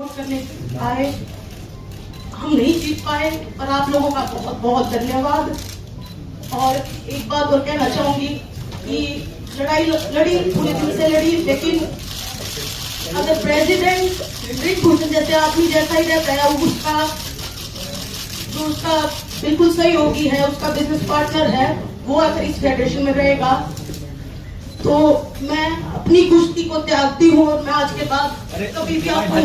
करने आए, हम नहीं जीत पाए और आप लोगों का बहुत बहुत धन्यवाद। और एक बात और कहना चाहूंगी कि लड़ाई लड़ी पूरे दिल से लड़ी, लेकिन अगर प्रेसिडेंट ब्रिजभूषण जैसे आदमी जैसा ही रहता है, उसका बिल्कुल सहयोगी है, उसका बिजनेस पार्टनर है, वो अगर इस फेडरेशन में रहेगा तो मैं अपनी कुश्ती को त्यागती हूँ और मैं आज के बाद कभी भी आपको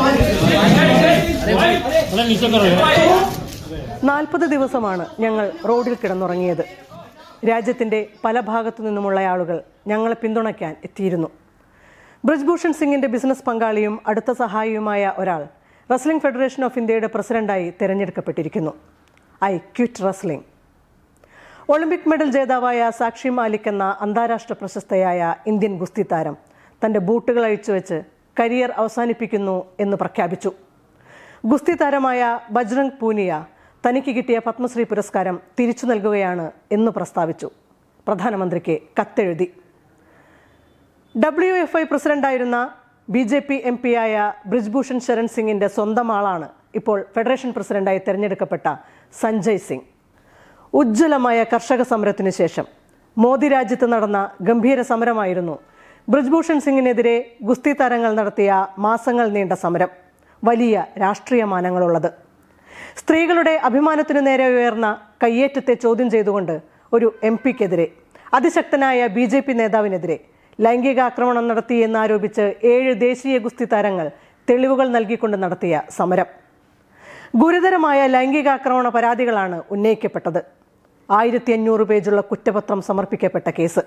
40 ദിവസമാണ് ഞങ്ങൾ റോഡിൽ കിടന്നുറങ്ങിയത്. രാജ്യത്തിന്റെ പല ഭാഗത്തു നിന്നുമുള്ള ആളുകൾ ഞങ്ങളെ പിന്തുണയ്ക്കാൻ എത്തിയിരുന്നു. ബ്രിജ്ഭൂഷൺ സിംഗിന്റെ ബിസിനസ് പങ്കാളിയും അടുത്ത സഹായിയുമായ ഒരാൾ റെസ്ലിംഗ് ഫെഡറേഷൻ ഓഫ് ഇന്ത്യയുടെ പ്രസിഡന്റായി തിരഞ്ഞെടുക്കപ്പെട്ടിരിക്കുന്നു. I quit wrestling. Olympic medal ജേതാവായ സാക്ഷി മാലിക് എന്ന അന്താരാഷ്ട്ര പ്രശസ്തയായ ഇന്ത്യൻ ഗുസ്തി താരം തന്റെ ബൂട്ടുകൾ അഴിച്ചുവെച്ച് കരിയർ അവസാനിപ്പിക്കുന്നു എന്ന് പ്രഖ്യാപിച്ചു. ഗുസ്തി താരമായ ബജ്രംഗ് പൂനിയ തനിക്ക് കിട്ടിയ പത്മശ്രീ പുരസ്കാരം തിരിച്ചു നൽകുകയാണ് എന്ന് പ്രസ്താവിച്ചു. പ്രധാനമന്ത്രിക്ക് കത്തെഴുതി. WFI പ്രസിഡന്റായിരുന്ന BJP MP ആയ ബ്രിജ്ഭൂഷൺ ശരൺ സിംഗിന്റെ സ്വന്തം ആളാണ് ഇപ്പോൾ ഫെഡറേഷൻ പ്രസിഡന്റായി തെരഞ്ഞെടുക്കപ്പെട്ട സഞ്ജയ് സിംഗ്. ഉജ്ജ്വലമായ കർഷക സമരത്തിനു ശേഷം മോദി രാജ്യത്ത് നടന്ന ഗംഭീര സമരമായിരുന്നു ബ്രിജ്ഭൂഷൺ സിംഗിനെതിരെ ഗുസ്തി താരങ്ങൾ നടത്തിയ മാസങ്ങൾ നീണ്ട സമരം. വലിയ രാഷ്ട്രീയ മാനങ്ങളുള്ളത്. സ്ത്രീകളുടെ അഭിമാനത്തിനു നേരെ ഉയർന്ന കയ്യേറ്റത്തെ ചോദ്യം ചെയ്തുകൊണ്ട് ഒരു MPക്കെതിരെ, അതിശക്തനായ BJP നേതാവിനെതിരെ ലൈംഗികാക്രമണം നടത്തി എന്നാരോപിച്ച് 7 ദേശീയ ഗുസ്തി താരങ്ങൾ തെളിവുകൾ നൽകിക്കൊണ്ട് നടത്തിയ സമരം. ഗുരുതരമായ ലൈംഗികാക്രമണ പരാതികളാണ് ഉന്നയിക്കപ്പെട്ടത്. 1500 പേജുള്ള കുറ്റപത്രം സമർപ്പിക്കപ്പെട്ട കേസ്.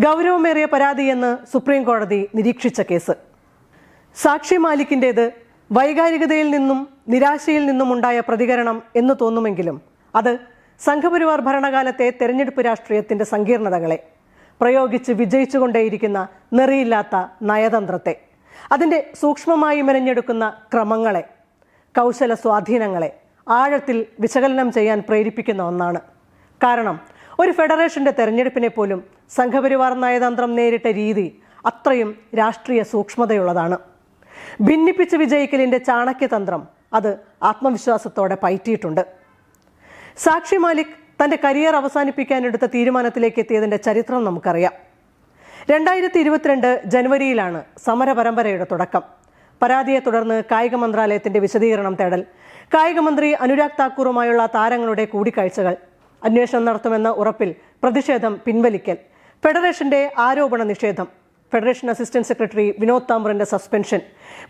ഗൗരവമേറിയ പരാതിയെന്ന് സുപ്രീം കോടതി നിരീക്ഷിച്ച കേസ്. സാക്ഷി മാലിക്കിൻ്റേത് വൈകാരികതയിൽ നിന്നും നിരാശയിൽ നിന്നും ഉണ്ടായ പ്രതികരണം എന്ന് തോന്നുമെങ്കിലും അത് സംഘപരിവാർ ഭരണകാലത്തെ തെരഞ്ഞെടുപ്പ് രാഷ്ട്രീയത്തിന്റെ സങ്കീർണതകളെ, പ്രയോഗിച്ച് വിജയിച്ചുകൊണ്ടേയിരിക്കുന്ന നെറിയില്ലാത്ത നയതന്ത്രത്തെ, അതിൻ്റെ സൂക്ഷ്മമായി മെനഞ്ഞെടുക്കുന്ന ക്രമങ്ങളെ, കൗശല സ്വാധീനങ്ങളെ ആഴത്തിൽ വിശകലനം ചെയ്യാൻ പ്രേരിപ്പിക്കുന്ന ഒന്നാണ്. കാരണം ഒരു ഫെഡറേഷന്റെ തെരഞ്ഞെടുപ്പിനെ പോലും സംഘപരിവാർ നയതന്ത്രം നേരിട്ട രീതി അത്രയും രാഷ്ട്രീയ സൂക്ഷ്മതയുള്ളതാണ്. ഭിന്നിപ്പിച്ച് വിജയിക്കലിന്റെ ചാണക്യതന്ത്രം അത് ആത്മവിശ്വാസത്തോടെ പയറ്റിയിട്ടുണ്ട്. സാക്ഷി മാലിക് തന്റെ കരിയർ അവസാനിപ്പിക്കാനെടുത്ത തീരുമാനത്തിലേക്ക് എത്തിയതിന്റെ ചരിത്രം നമുക്കറിയാം. 2022 ജനുവരിയിലാണ് സമരപരമ്പരയുടെ തുടക്കം. പരാതിയെ തുടർന്ന് കായിക മന്ത്രാലയത്തിന്റെ വിശദീകരണം തേടൽ, കായിക മന്ത്രി അനുരാഗ് താക്കൂറുമായുള്ള താരങ്ങളുടെ കൂടിക്കാഴ്ചകൾ, അന്വേഷണം നടത്തുമെന്ന ഉറപ്പിൽ പ്രതിഷേധം പിൻവലിക്കൽ, ഫെഡറേഷന്റെ ആരോപണ നിഷേധം, ഫെഡറേഷൻ അസിസ്റ്റന്റ് സെക്രട്ടറി വിനോദ് താംബറിന്റെ സസ്പെൻഷൻ,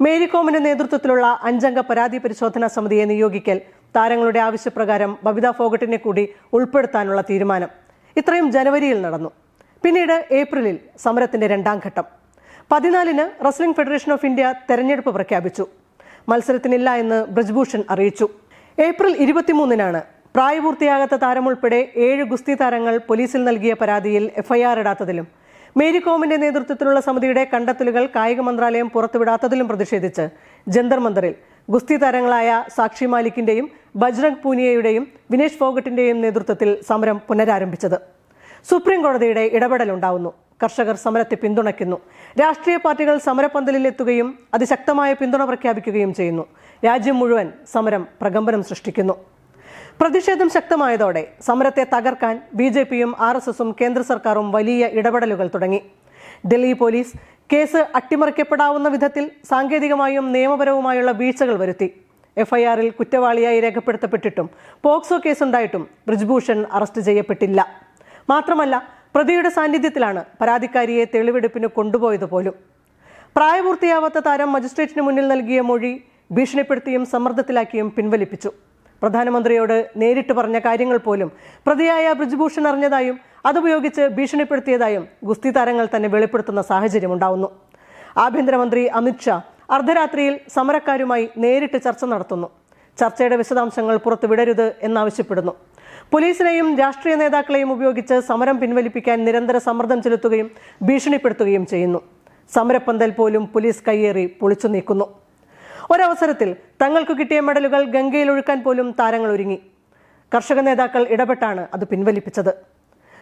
മേരികോമിന്റെ നേതൃത്വത്തിലുള്ള 5 അംഗ പരാതി പരിശോധനാ സമിതിയെ നിയോഗിക്കൽ, താരങ്ങളുടെ ആവശ്യപ്രകാരം ബബിത ഫോഗട്ടിനെ കൂടി ഉൾപ്പെടുത്താനുള്ള തീരുമാനം. ഇത്രയും ജനുവരിയിൽ നടന്നു. പിന്നീട് ഏപ്രിലിൽ സമരത്തിന്റെ 2ാം ഘട്ടം. 14-ന് റെസ്ലിംഗ് ഫെഡറേഷൻ ഓഫ് ഇന്ത്യ തെരഞ്ഞെടുപ്പ് പ്രഖ്യാപിച്ചു. മത്സരത്തിനില്ല എന്ന് ബ്രിജ്ഭൂഷൺ അറിയിച്ചു. ഏപ്രിൽ 23-നാണ് പ്രായപൂർത്തിയാകാത്ത താരമുൾപ്പെടെ 7 ഗുസ്തി താരങ്ങൾ പോലീസിൽ നൽകിയ പരാതിയിൽ FIR ഇടാത്തതിലും മേരികോമിന്റെ നേതൃത്വത്തിലുള്ള സമിതിയുടെ കണ്ടെത്തലുകൾ കായിക മന്ത്രാലയം പുറത്തുവിടാത്തതിലും പ്രതിഷേധിച്ച് ജന്തർ മന്ദറിൽ ഗുസ്തി താരങ്ങളായ സാക്ഷി മാലിക്കിന്റെയും ബജ്രംഗ് പൂനിയയുടെയും വിനേഷ് ഫോഗട്ടിന്റെയും നേതൃത്വത്തിൽ സമരം പുനരാരംഭിച്ചത്. സുപ്രീം കോടതിയുടെ ഇടപെടലുണ്ടാവുന്നു. കർഷകർ സമരത്തെ പിന്തുണയ്ക്കുന്നു. രാഷ്ട്രീയ പാർട്ടികൾ സമരപന്തലിൽ എത്തുകയും അതിശക്തമായ പിന്തുണ പ്രഖ്യാപിക്കുകയും ചെയ്യുന്നു. രാജ്യം മുഴുവൻ സമരം പ്രകമ്പനം സൃഷ്ടിക്കുന്നു. പ്രതിഷേധം ശക്തമായതോടെ സമരത്തെ തകർക്കാൻ BJPയും RSSും കേന്ദ്ര സർക്കാരും വലിയ ഇടപെടലുകൾ തുടങ്ങി. ഡൽഹി പോലീസ് കേസ് അട്ടിമറിക്കപ്പെടാവുന്ന വിധത്തിൽ സാങ്കേതികമായും നിയമപരവുമായുള്ള വീഴ്ചകൾ വരുത്തി. FIRൽ കുറ്റവാളിയായി രേഖപ്പെടുത്തപ്പെട്ടിട്ടും പോക്സോ കേസുണ്ടായിട്ടും ബ്രിജ്ഭൂഷൺ അറസ്റ്റ് ചെയ്യപ്പെട്ടില്ല. മാത്രമല്ല, പ്രതിയുടെ സാന്നിധ്യത്തിലാണ് പരാതിക്കാരിയെ തെളിവെടുപ്പിന് കൊണ്ടുപോയത് പോലും. പ്രായപൂർത്തിയാവാത്ത താരം മജിസ്ട്രേറ്റിന് മുന്നിൽ നൽകിയ മൊഴി ഭീഷണിപ്പെടുത്തിയും സമ്മർദ്ദത്തിലാക്കിയും പിൻവലിപ്പിച്ചു. പ്രധാനമന്ത്രിയോട് നേരിട്ട് പറഞ്ഞ കാര്യങ്ങൾ പോലും പ്രതിയായ ബ്രിജ്ഭൂഷൺ അറിഞ്ഞതായും അതുപയോഗിച്ച് ഭീഷണിപ്പെടുത്തിയതായും ഗുസ്തി താരങ്ങൾ തന്നെ വെളിപ്പെടുത്തുന്ന സാഹചര്യം ഉണ്ടാവുന്നു. ആഭ്യന്തരമന്ത്രി അമിത്ഷാ അർദ്ധരാത്രിയിൽ സമരക്കാരുമായി നേരിട്ട് ചർച്ച നടത്തുന്നു. ചർച്ചയുടെ വിശദാംശങ്ങൾ പുറത്തുവിടരുത് എന്നാവശ്യപ്പെടുന്നു. പോലീസിനെയും രാഷ്ട്രീയ നേതാക്കളെയും ഉപയോഗിച്ച് സമരം പിൻവലിപ്പിക്കാൻ നിരന്തര സമ്മർദ്ദം ചെലുത്തുകയും ഭീഷണിപ്പെടുത്തുകയും ചെയ്യുന്നു. സമരപ്പന്തൽ പോലും പോലീസ് കയ്യേറി പൊളിച്ചു നീക്കുന്നു. ഒരവസരത്തിൽ തങ്ങൾക്ക് കിട്ടിയ മെഡലുകൾ ഗംഗയിൽ ഒഴുക്കാൻ പോലും താരങ്ങൾ ഒരുങ്ങി. കർഷക നേതാക്കൾ ഇടപെട്ടാണ് അത് പിൻവലിപ്പിച്ചത്.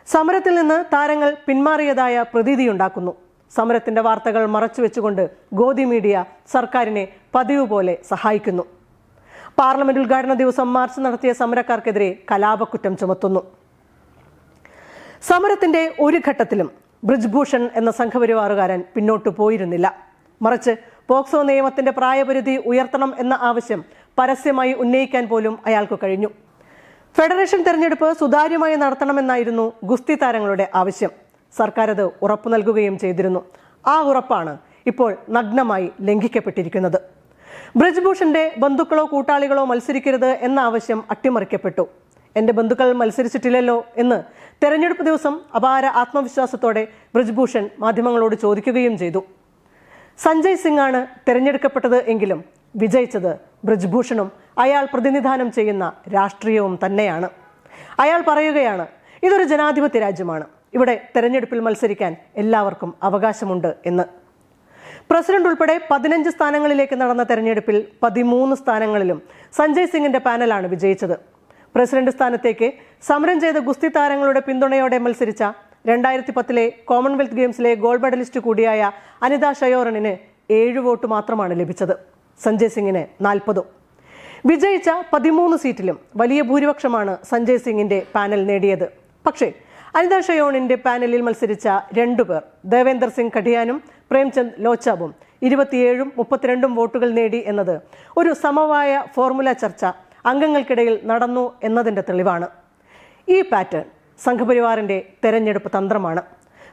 സമരത്തിൽ നിന്ന് താരങ്ങൾ പിന്മാറിയതായ പ്രതീതിയുണ്ടാക്കുന്നു. സമരത്തിന്റെ വാർത്തകൾ മറച്ചുവെച്ചുകൊണ്ട് ഗോദി മീഡിയ സർക്കാരിനെ പതിവ് പോലെ സഹായിക്കുന്നു. പാർലമെന്റ് ഉദ്ഘാടന ദിവസം മാർച്ച് നടത്തിയ സമരക്കാർക്കെതിരെ കലാപക്കുറ്റം ചുമത്തുന്നു. സമരത്തിന്റെ ഒരു ഘട്ടത്തിലും ബ്രിജ്ഭൂഷൺ എന്ന സംഘപരിവാറുകാരൻ പിന്നോട്ടു പോയിരുന്നില്ല. മറിച്ച് പോക്സോ നിയമത്തിന്റെ പ്രായപരിധി ഉയർത്തണം എന്ന ആവശ്യം പരസ്യമായി ഉന്നയിക്കാൻ പോലും അയാൾക്ക് കഴിഞ്ഞു. ഫെഡറേഷൻ തെരഞ്ഞെടുപ്പ് സുതാര്യമായി നടത്തണമെന്നായിരുന്നു ഗുസ്തി താരങ്ങളുടെ ആവശ്യം. സർക്കാർ അത് ഉറപ്പു നൽകുകയും ചെയ്തിരുന്നു. ആ ഉറപ്പാണ് ഇപ്പോൾ നഗ്നമായി ലംഘിക്കപ്പെട്ടിരിക്കുന്നത്. ബ്രിജ്ഭൂഷന്റെ ബന്ധുക്കളോ കൂട്ടാളികളോ മത്സരിക്കരുത് എന്ന ആവശ്യം അട്ടിമറിക്കപ്പെട്ടു. എന്റെ ബന്ധുക്കൾ മത്സരിച്ചിട്ടില്ലല്ലോ എന്ന് തെരഞ്ഞെടുപ്പ് ദിവസം അപാര ആത്മവിശ്വാസത്തോടെ ബ്രിജ്ഭൂഷൺ മാധ്യമങ്ങളോട് ചോദിക്കുകയും ചെയ്തു. സഞ്ജയ് സിംഗ് ആണ് തെരഞ്ഞെടുക്കപ്പെട്ടത് എങ്കിലും വിജയിച്ചത് ബ്രിജ്ഭൂഷണും അയാൾ പ്രതിനിധാനം ചെയ്യുന്ന രാഷ്ട്രീയവും തന്നെയാണ്. അയാൾ പറയുകയാണ്, ഇതൊരു ജനാധിപത്യ രാജ്യമാണ്, ഇവിടെ തെരഞ്ഞെടുപ്പിൽ മത്സരിക്കാൻ എല്ലാവർക്കും അവകാശമുണ്ട് എന്ന്. പ്രസിഡന്റ് ഉൾപ്പെടെ 15 സ്ഥാനങ്ങളിലേക്ക് നടന്ന തെരഞ്ഞെടുപ്പിൽ 13 സ്ഥാനങ്ങളിലും സഞ്ജയ് സിംഗിന്റെ പാനലാണ് വിജയിച്ചത്. പ്രസിഡന്റ് സ്ഥാനത്തേക്ക് സമരം ചെയ്ത ഗുസ്തി താരങ്ങളുടെ പിന്തുണയോടെ മത്സരിച്ച 2010 കോമൺവെൽത്ത് ഗെയിംസിലെ ഗോൾഡ് മെഡലിസ്റ്റ് കൂടിയായ അനിത ഷയോറണിന് 7 വോട്ട് മാത്രമാണ് ലഭിച്ചത്. സഞ്ജയ് സിംഗിന് 40. വിജയിച്ച 13 സീറ്റിലും വലിയ ഭൂരിപക്ഷമാണ് സഞ്ജയ് സിംഗിന്റെ പാനൽ നേടിയത്. പക്ഷേ അനിത ഷയോണിന്റെ പാനലിൽ മത്സരിച്ച 2 പേർ, ദേവേന്ദർ സിംഗ് കഠിയാനും പ്രേംചന്ദ് ലോച്ചാബും 27ഉം 32ഉം വോട്ടുകൾ നേടി എന്നത് ഒരു സമവായ ഫോർമുല ചർച്ച അംഗങ്ങൾക്കിടയിൽ നടന്നു എന്നതിന്റെ തെളിവാണ്. ഈ പാറ്റേൺ സംഘപരിവാറിന്റെ തെരഞ്ഞെടുപ്പ് തന്ത്രമാണ്.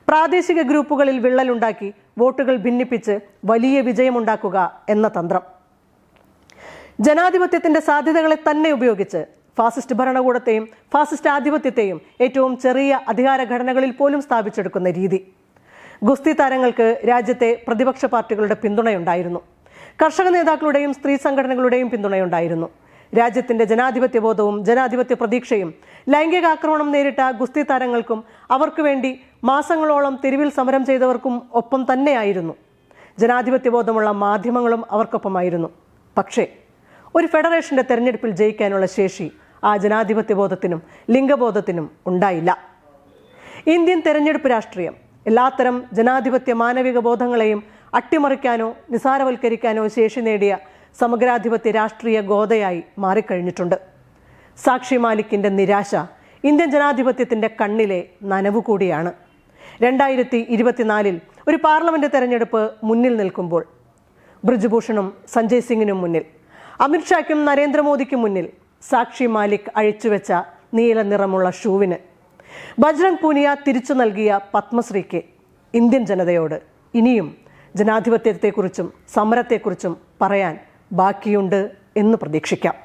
പ്രാദേശിക ഗ്രൂപ്പുകളിൽ വിള്ളലുണ്ടാക്കി വോട്ടുകൾ ഭിന്നിപ്പിച്ച് വലിയ വിജയമുണ്ടാക്കുക എന്ന തന്ത്രം. ജനാധിപത്യത്തിന്റെ സാധ്യതകളെ തന്നെ ഉപയോഗിച്ച് ഫാസിസ്റ്റ് ഭരണകൂടത്തെയും ഫാസിസ്റ്റ് ആധിപത്യത്തെയും ഏറ്റവും ചെറിയ അധികാര ഘടനകളിൽ പോലും സ്ഥാപിച്ചെടുക്കുന്ന രീതി. ഗുസ്തി താരങ്ങൾക്ക് രാജ്യത്തെ പ്രതിപക്ഷ പാർട്ടികളുടെ പിന്തുണയുണ്ടായിരുന്നു. കർഷക നേതാക്കളുടെയും സ്ത്രീ സംഘടനകളുടെയും പിന്തുണയുണ്ടായിരുന്നു. രാജ്യത്തിന്റെ ജനാധിപത്യ ബോധവും ജനാധിപത്യ പ്രതീക്ഷയും ലൈംഗികാക്രമണം നേരിട്ട ഗുസ്തി താരങ്ങൾക്കും അവർക്ക് വേണ്ടി മാസങ്ങളോളം തെരുവിൽ സമരം ചെയ്തവർക്കും ഒപ്പം തന്നെയായിരുന്നു. ജനാധിപത്യ ബോധമുള്ള മാധ്യമങ്ങളും അവർക്കൊപ്പമായിരുന്നു. പക്ഷേ ഒരു ഫെഡറേഷന്റെ തെരഞ്ഞെടുപ്പിൽ ജയിക്കാനുള്ള ശേഷി ആ ജനാധിപത്യ ബോധത്തിനും ലിംഗബോധത്തിനും ഉണ്ടായില്ല. ഇന്ത്യൻ തെരഞ്ഞെടുപ്പ് രാഷ്ട്രീയം എല്ലാത്തരം ജനാധിപത്യ മാനവിക ബോധങ്ങളെയും അട്ടിമറിക്കാനോ നിസാരവൽക്കരിക്കാനോ ശേഷി നേടിയ സമഗ്രാധിപത്യ രാഷ്ട്രീയ ഗോതയായി മാറിക്കഴിഞ്ഞിട്ടുണ്ട്. സാക്ഷി മാലിക്കിന്റെ നിരാശ ഇന്ത്യൻ ജനാധിപത്യത്തിന്റെ കണ്ണിലെ നനവു കൂടിയാണ്. 2024 ഒരു പാർലമെന്റ് തെരഞ്ഞെടുപ്പ് മുന്നിൽ നിൽക്കുമ്പോൾ ബ്രിജ്ഭൂഷണും സഞ്ജയ് സിംഗിനും മുന്നിൽ, അമിത്ഷായ്ക്കും നരേന്ദ്രമോദിക്കും മുന്നിൽ സാക്ഷി മാലിക് അഴിച്ചുവെച്ച നീല നിറമുള്ള ഷൂവിന്, ബജ്രംഗ് പൂനിയ തിരിച്ചു നൽകിയ പത്മശ്രീക്ക് ഇന്ത്യൻ ജനതയോട് ഇനിയും ജനാധിപത്യത്തെക്കുറിച്ചും സമരത്തെക്കുറിച്ചും പറയാൻ ബാക്കിയുണ്ട് എന്ന് പ്രതീക്ഷിക്കാം.